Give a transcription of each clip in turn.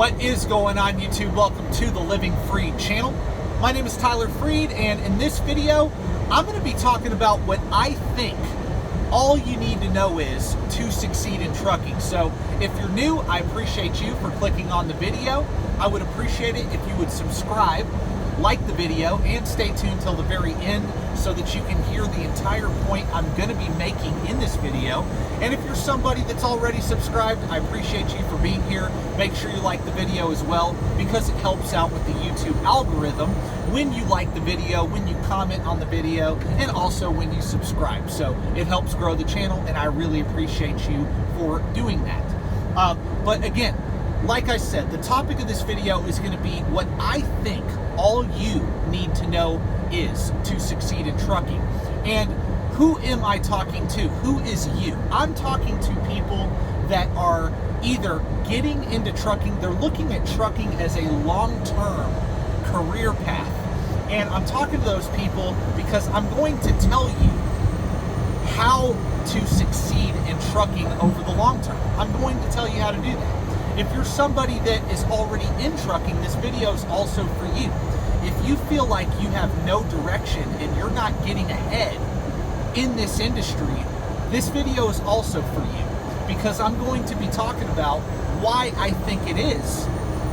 What is going on, YouTube? Welcome to the Living Freed channel. My name is Tyler Freed, and in this video, I'm going to be talking about what I think all you need to know is to succeed in trucking. So if you're new, I appreciate you for clicking on the video. I would appreciate it if you would subscribe, like the video, and stay tuned till the very end so that you can hear the entire point I'm going to be making in this video. And if you're somebody that's already subscribed, I appreciate you for being here. Make sure you like the video as well, because it helps out with the YouTube algorithm when you like the video, when you comment on the video, and also when you subscribe. So it helps grow the channel, and I really appreciate you for doing that. But again, like I said, the topic of this video is going to be what I think all you need to know is to succeed in trucking. And who am I talking to? Who is you? I'm talking to people that are either getting into trucking, they're looking at trucking as a long-term career path. And I'm talking to those people because I'm going to tell you how to succeed in trucking over the long term. I'm going to tell you how to do that. If you're somebody that is already in trucking, this video is also for you. If you feel like you have no direction and you're not getting ahead in this industry, this video is also for you, because I'm going to be talking about why I think it is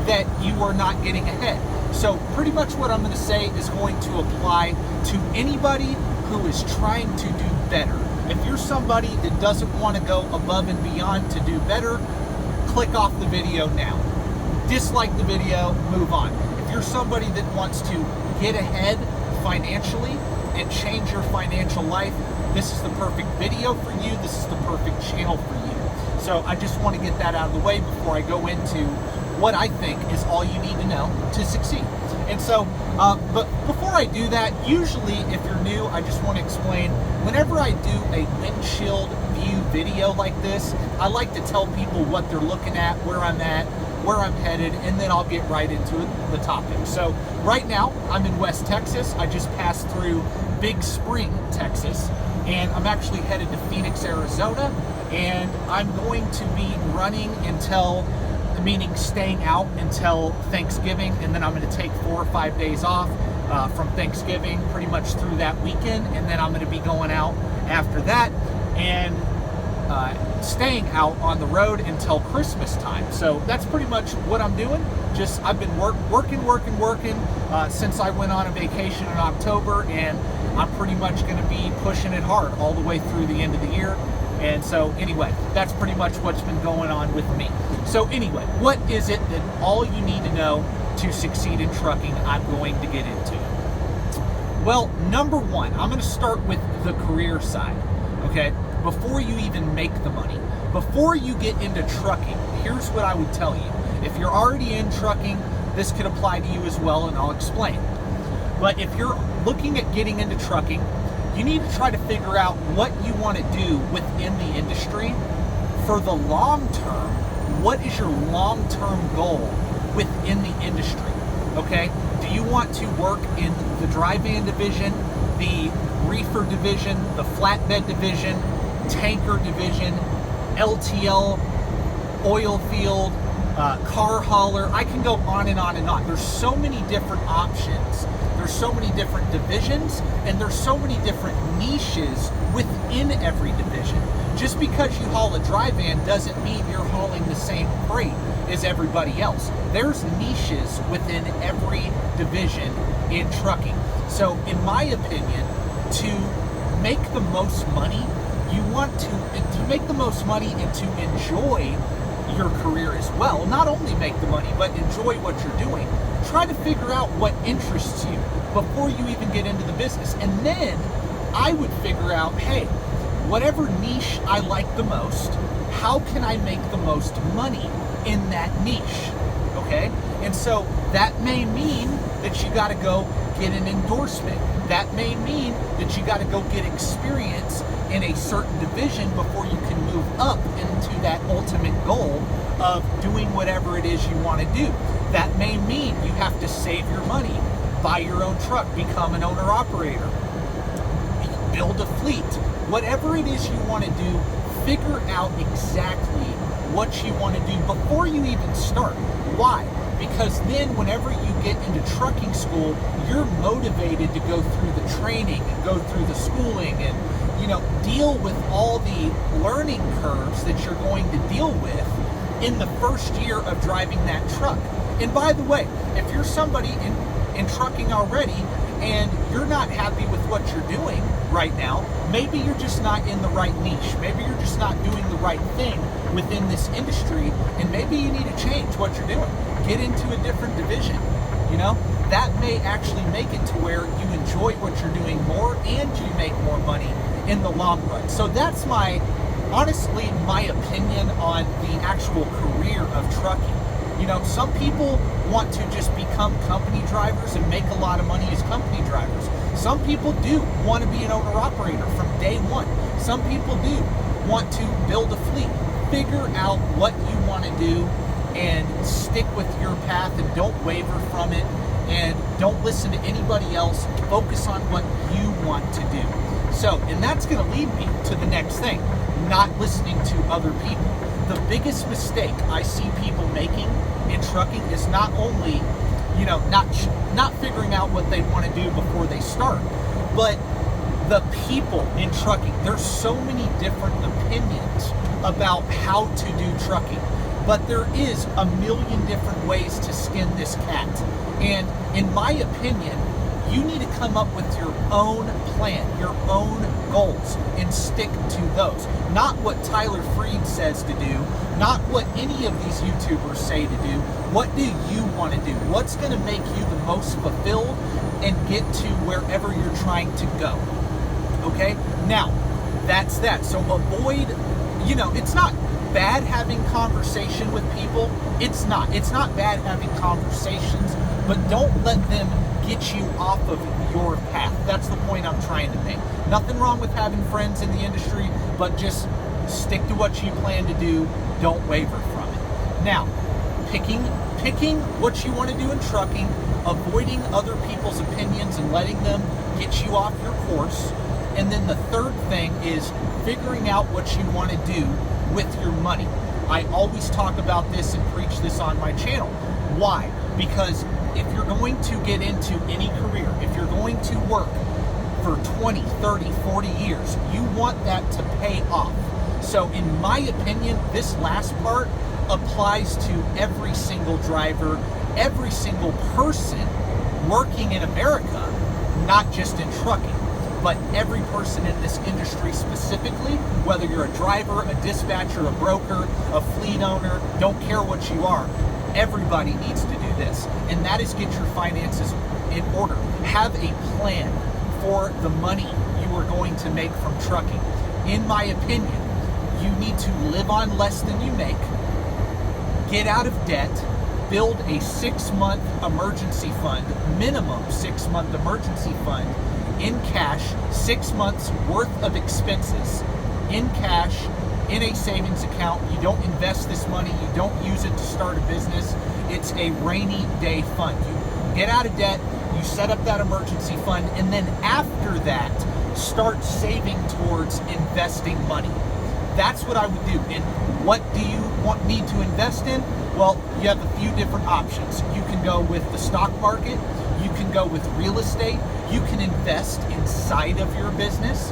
that you are not getting ahead. So pretty much what I'm going to say is going to apply to anybody who is trying to do better. If you're somebody that doesn't want to go above and beyond to do better, click off the video now. Dislike the video, move on. If you're somebody that wants to get ahead financially and change your financial life, this is the perfect video for you. This is the perfect channel for you. So I just want to get that out of the way before I go into what I think is all you need to know to succeed. And so, but before I do that, usually if you're new, I just want to explain, whenever I do a windshield view video like this, I like to tell people what they're looking at, where I'm at, where I'm headed, and then I'll get right into the topic. So right now, I'm in West Texas. I just passed through Big Spring, Texas, and I'm actually headed to Phoenix, Arizona, and I'm going to be running until, meaning staying out until Thanksgiving, and then I'm going to take 4 or 5 days off from Thanksgiving, pretty much through that weekend, and then I'm going to be going out after that and staying out on the road until Christmas time. So that's pretty much what I'm doing. Just I've been working since I went on a vacation in October, and I'm pretty much going to be pushing it hard all the way through the end of the year. And so anyway, that's pretty much what's been going on with me. So anyway, what is it that all you need to know to succeed in trucking I'm going to get into? Well, number one, I'm going to start with the career side, okay? Before you even make the money, before you get into trucking, here's what I would tell you. If you're already in trucking, this could apply to you as well, and I'll explain. But if you're looking at getting into trucking, you need to try to figure out what you want to do within the industry for the long term. What is your long-term goal within the industry? Okay? Do you want to work in the dry van division, the reefer division, the flatbed division, tanker division, LTL, oil field, car hauler? I can go on and on and on. There's so many different options. There's so many different divisions, and there's so many different niches within every division. Just because you haul a dry van doesn't mean you're hauling the same freight as everybody else. There's niches within every division in trucking. So in my opinion, to make the most money, you want to make the most money and to enjoy your career as well. Not only make the money, but enjoy what you're doing. Try to figure out what interests you before you even get into the business. And then I would figure out, hey, whatever niche I like the most, how can I make the most money in that niche? Okay? And so that may mean that you got to go get an endorsement. That may mean that you got to go get experience in a certain division before you can move up into that ultimate goal of doing whatever it is you want to do. That may mean you have to save your money, buy your own truck, become an owner-operator, build a fleet. Whatever it is you want to do, figure out exactly what you want to do before you even start. Why? Because then whenever you get into trucking school, you're motivated to go through the training and go through the schooling and, deal with all the learning curves that you're going to deal with in the first year of driving that truck. And by the way, if you're somebody in trucking already and you're not happy with what you're doing right now, maybe you're just not in the right niche. Maybe you're just not doing the right thing within this industry, and maybe you need to change what you're doing. Get into a different division. That may actually make it to where you enjoy what you're doing more and you make more money in the long run. So that's honestly my opinion on the actual career of trucking. Some people want to just become company drivers and make a lot of money as company drivers. Some people do want to be an owner-operator from day one. Some people do want to build a fleet. Figure out what you want to do and stick with your path and don't waver from it, and don't listen to anybody else. Focus on what you want to do. So, and that's going to lead me to the next thing, not listening to other people. The biggest mistake I see people making in trucking is not only, not figuring out what they want to do before they start, but the people in trucking. There's so many different opinions about how to do trucking, but there is a million different ways to skin this cat. And in my opinion, you need to come up with your own plan, your own goals, and stick to those. Not what Tyler Freed says to do, not what any of these YouTubers say to do. What do you want to do? What's going to make you the most fulfilled and get to wherever you're trying to go? Okay? Now, that's that. So avoid, it's not bad having conversation with people. It's not bad having conversations, but don't let them get you off of your path. That's the point I'm trying to make. Nothing wrong with having friends in the industry, but just stick to what you plan to do. Don't waver from it. Now, picking what you want to do in trucking, avoiding other people's opinions and letting them get you off your course. And then the third thing is figuring out what you want to do with your money. I always talk about this and preach this on my channel. Why? Because if you're going to get into any career, if you're going to work for 20, 30, 40 years, you want that to pay off. So in my opinion, this last part applies to every single driver, every single person working in America, not just in trucking, but every person in this industry specifically, whether you're a driver, a dispatcher, a broker, a fleet owner, don't care what you are, everybody needs to do this. And that is get your finances in order. Have a plan for the money you are going to make from trucking. In my opinion, you need to live on less than you make, get out of debt, build a 6-month emergency fund, minimum 6-month emergency fund, in cash, 6 months worth of expenses, in cash, in a savings account. You don't invest this money, you don't use it to start a business. It's a rainy day fund. You get out of debt, you set up that emergency fund, and then after that, start saving towards investing money. That's what I would do. And what do you need to invest in? Well, you have a few different options. You can go with the stock market, you can go with real estate, you can invest inside of your business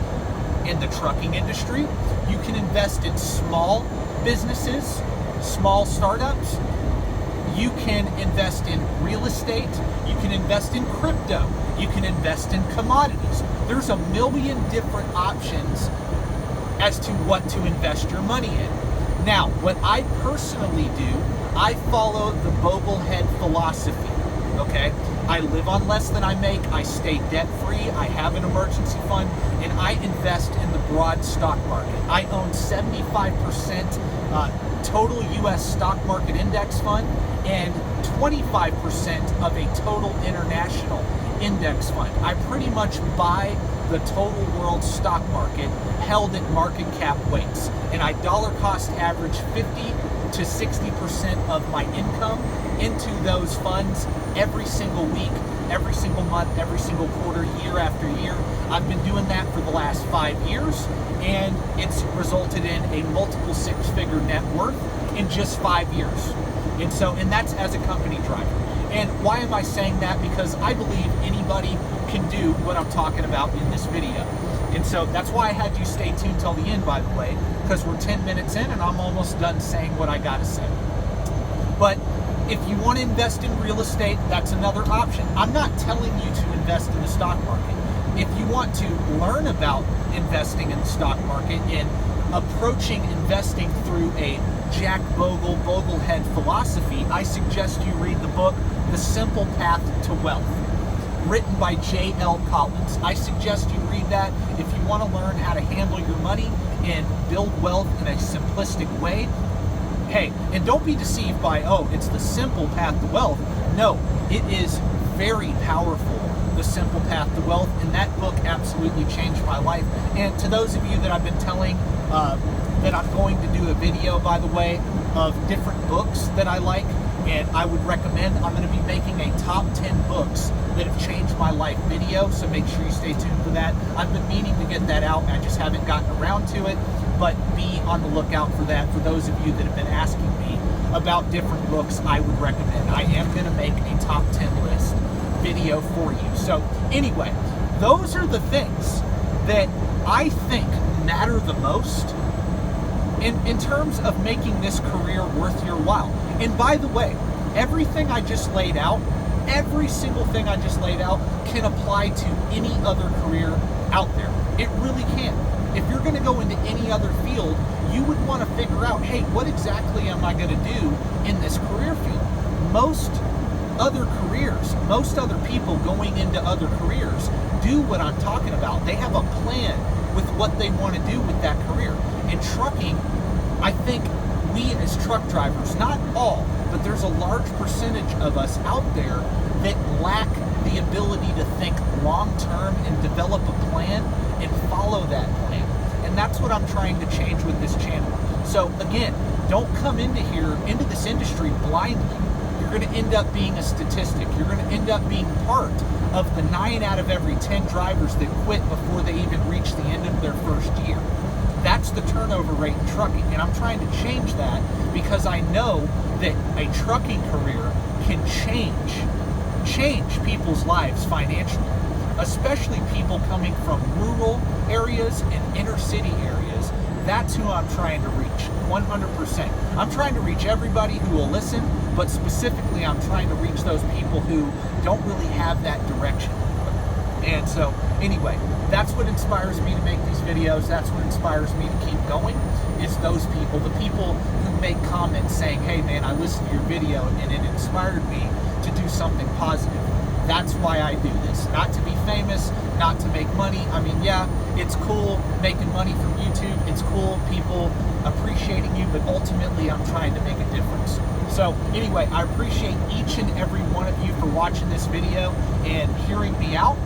in the trucking industry, you can invest in small businesses, small startups, you can invest in real estate, you can invest in crypto, you can invest in commodities. There's a million different options as to what to invest your money in. Now, what I personally do, I follow the Boglehead philosophy, okay? I live on less than I make, I stay debt-free, I have an emergency fund, and I invest in the broad stock market. I own 75% total U.S. stock market index fund and 25% of a total international index fund. I pretty much buy the total world stock market held at market cap weights, and I dollar cost average 50 to 60% of my income into those funds every single week, every single month, every single quarter, year after year. I've been doing that for the last 5 years, and it's resulted in a multiple 6-figure net worth in just 5 years. And that's as a company driver. And why am I saying that? Because I believe anybody can do what I'm talking about in this video. And so that's why I had you stay tuned till the end, by the way, because we're 10 minutes in and I'm almost done saying what I gotta say. But if you want to invest in real estate, that's another option. I'm not telling you to invest in the stock market. If you want to learn about investing in the stock market and approaching investing through a Jack Bogle, Boglehead philosophy, I suggest you read the book, The Simple Path to Wealth, written by J.L. Collins. I suggest you read that if you want to learn how to handle your money and build wealth in a simplistic way. Hey, and don't be deceived by, oh, it's the simple path to wealth. No, it is very powerful, The Simple Path to Wealth, and that book absolutely changed my life. And to those of you that I've been telling that I'm going to do a video, by the way, of different books that I like, and I would recommend, I'm going to be making a top 10 books that have changed my life video, so make sure you stay tuned for that. I've been meaning to get that out, I just haven't gotten around to it, but be on the lookout for that. For those of you that have been asking me about different books, I would recommend. I am going to make a top 10 list video for you. So anyway, those are the things that I think matter the most in terms of making this career worth your while. And by the way, everything I just laid out, every single thing I just laid out can apply to any other career out there. It really can. If you're going to go into any other field, you would want to figure out, hey, what exactly am I going to do in this career field? Most other careers, most other people going into other careers do what I'm talking about. They have a plan with what they want to do with that career. In trucking, I think we as truck drivers, not all, but there's a large percentage of us out there that lack the ability to think long-term and develop a plan and follow that plan. And that's what I'm trying to change with this channel. So again, don't come into this industry blindly. You're going to end up being a statistic. You're going to end up being part of the 9 out of every 10 drivers that quit before they even reach the end of their first year. That's the turnover rate in trucking, and I'm trying to change that because I know that a trucking career can change people's lives financially, especially people coming from rural areas and inner city areas. That's who I'm trying to reach, 100%. I'm trying to reach everybody who will listen, but specifically I'm trying to reach those people who don't really have that direction. And so, anyway, that's what inspires me to make these videos. That's what inspires me to keep going, is those people, the people who make comments saying, hey man, I listened to your video and it inspired me to do something positive. That's why I do this. Not to be famous, not to make money. I mean, yeah, it's cool making money from YouTube. It's cool people appreciating you, but ultimately I'm trying to make a difference. So anyway, I appreciate each and every one of you for watching this video and hearing me out.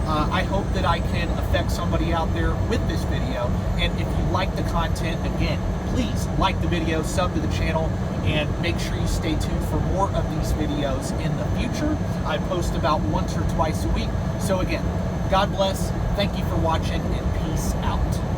I hope that I can affect somebody out there with this video. And if you like the content, again, please like the video, sub to the channel, and make sure you stay tuned for more of these videos in the future. I post about once or twice a week. So again, God bless, thank you for watching, and peace out.